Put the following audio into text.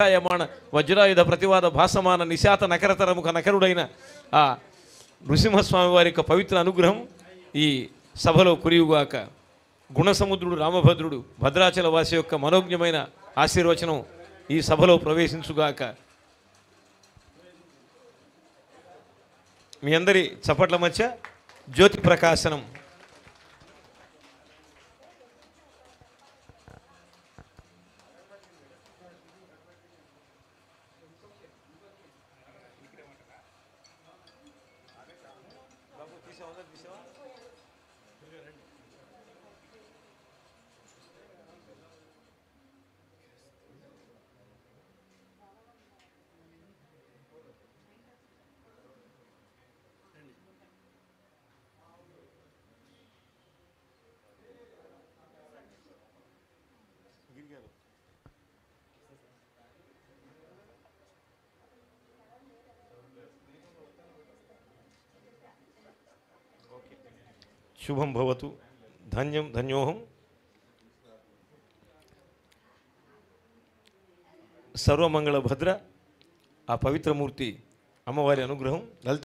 ప్రకాయమాన వజ్రాయుధ ప్రతివాద భాసమాన నిశాత నకరతరముఖ నకరుడైన ఆ నృసింహస్వామి వారి యొక్క పవిత్ర అనుగ్రహం ఈ సభలో కురియుగాక. గుణసముద్రుడు రామభద్రుడు భద్రాచల వాసి యొక్క మనోజ్ఞమైన ఆశీర్వచనం ఈ సభలో ప్రవేశించుగాక. మీ అందరి చప్పట్ల మధ్య జ్యోతి ప్రకాశనం. శుభం భవతు. ధన్యం ధన్యోహం. సర్వమంగళ భద్ర ఆ పవిత్రమూర్తి అమ్మవారి అనుగ్రహం లలిత